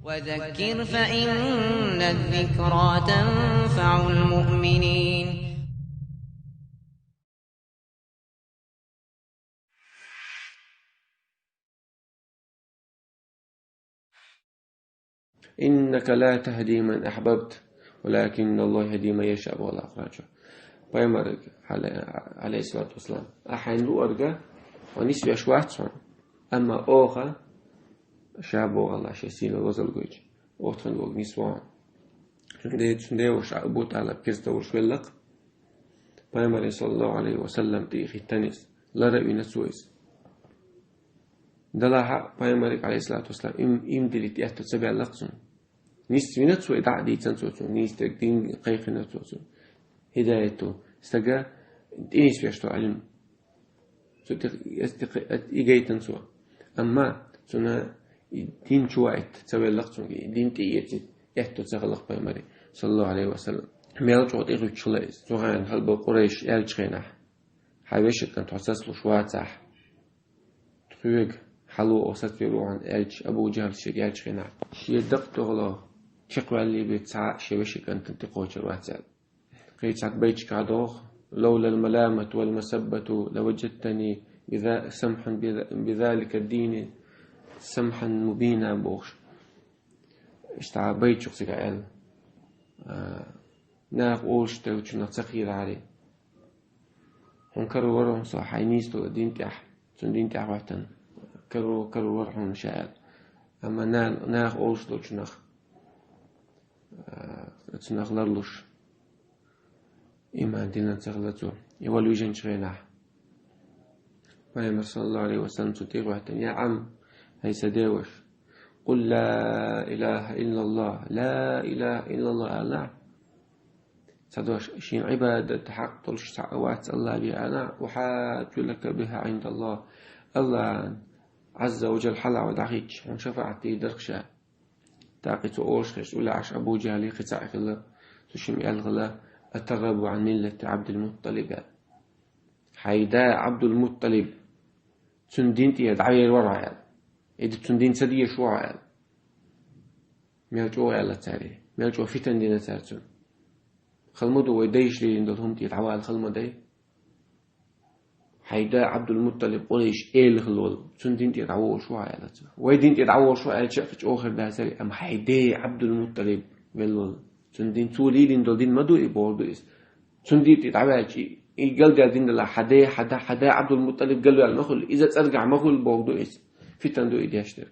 وذكر فإن الذكرى تنفع المؤمنين. إنك لا تهدي من أحببت ولكن الله يهدي من يشاء ولا أخرجه. Peygamber aleyhissalatu vesselam أحين لو أرجع ونسبي أشواتهم أما أوها شابو الله شيء وزل جوج أوتن وق نسوان شندي وش أبو تعالى كذا وش ولق Peygamber صلى الله عليه وسلم تيجي التنس لا رأي نسويس دلها Peygamber aleyhissalatu vesselam إم دلت يهتسبع لقصن نيست منتسو إدعى تنسوتو نيست دين قيق نتسوتو هدايته استجا إنيس بيشتو علم إيجاي تنسو أما سنا دين شوائت تسوي اللقصن دين تيجي يهتو تسغلق بيمري صلى الله عليه وسلم ميل جوت إغلو تشليس سوغان هلبو قريش يالجخينه حيوشك كان تحسس له شواتح تخيق حلو أوسط في روعان إلج أبو جهل شيء يالجخينه شيدق تغلو شقوا اللي بتسع شيوشك أن تنتقوش الواتساب قيتك بيتك عدوخ لولا الملامة والمسبة لوجدتني سمحا بذلك الدين سمحا مبينا بوخش اشتع بيتك سيقال ناق أولش توجه نتسخير عليه هنكروا ورهم صح عينيستو دين تح سن دين تح وقتن كروا ورهم شاعر أما ناق أولش توجه نخ لرلوش إيمان دينا تغلطو يولو يجن شغينا فيما صلى الله عليه وسلم تطيق وحتن يا عم هاي سديوش قل لا إله إلا الله لا إله إلا الله ألا سدوش شين عبادة حق طلش سعوات الله بها أنا وحاج لك بها عند الله الله عز وجل حلا ودعيك عن شفاعتي درخشا تاقيت أوشخش ولا عش أبو جهلي قطع الله تشم يالغلا أتغب عن ملة عبد المطلب حيدا عبد المطلب تندينتي يدعي الورع إذا تندين سدي شوع ميلجو على تاري ميلجو فتن دينا تارتون خلمدو ويديش لي عندهم تيتعوى الخلمدي حيدا عبد المطلب قريش إيه خلول تندين تيتعوى شوع على تاري ويدين تيتعوى شوع على شافش آخر ده سري أم حيدا عبد المطلب ملول تندين تولي لين دين مدو يبوردو إس تندين تتعبى شيء يقال ده دين الله حدا عبد المطلب قال له المخل إذا ترجع مخل بوردو إس في تندو إدياشتر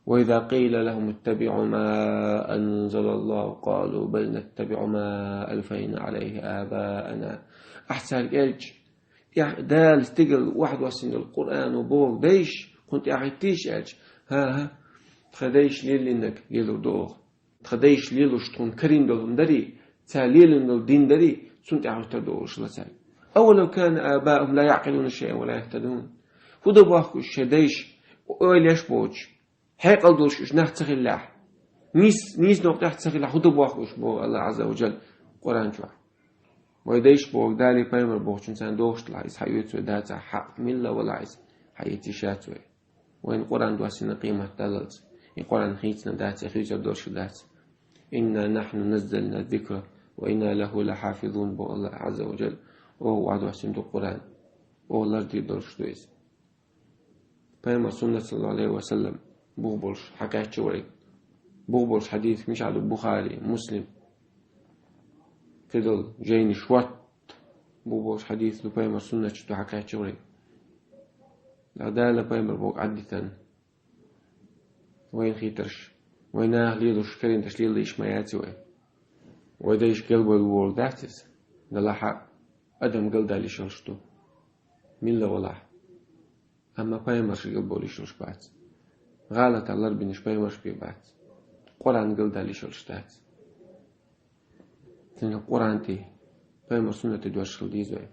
وإذا قيل لهم اتبعوا ما أنزل الله قالوا بل نتبع ما ألفين عليه آباءنا أحسن الجلج يعني دال استقل واحد وسن القرآن وبور ديش كنت أعيتيش ألج ها خديش ليل إنك يلو دوغ خديش ليلو شتون كرين دولهم داري تاليل دول دين داري سنت أعرفتر دوغش لساي أولو كان آباءهم لا يعقلون شيئا ولا يهتدون هدو باخو الشديش وإليش بوج حيقل دولش نحت سخلاح نيس نوقت نحت سخلاح هدو باخو بو الله عز وجل قرآن شوح ويديش بوغ دالي بايمر بوغ چنسان دوغش لعيس حيوتو داتا حق ملة ولا عيس حياتي شاتوي وين قرآن دواسنا قيمة دلت القرآن خيتنا دات خيجة دورش دات إنا نحن نزلنا الذكر وإنا له لحافظون بو الله عز وجل وهو عدو حسين دو القرآن والله دي دورش دويس فيما سنة صلى الله عليه وسلم بوغبولش حكاية شوري بوغبولش حديث مش عدو بخاري مسلم فضل جيني شوات بوغبولش حديث دو فيما سنة شتو حكاية شوري العدالة فيما بوغ عدتان وين خيترش ويناه ليدوش كرين تشليل ليش ما ياتوي ويديش قلبه الوول داتس نلاحق أدم قلدا ليشوشتو من لا ولا أما بايمرش قلبه ليشوش بات غالط الله بينش بايمرش بيبات قرآن قلدا ليشوش دات تنه قرآن تي بايمر سنة دوش خلديزوي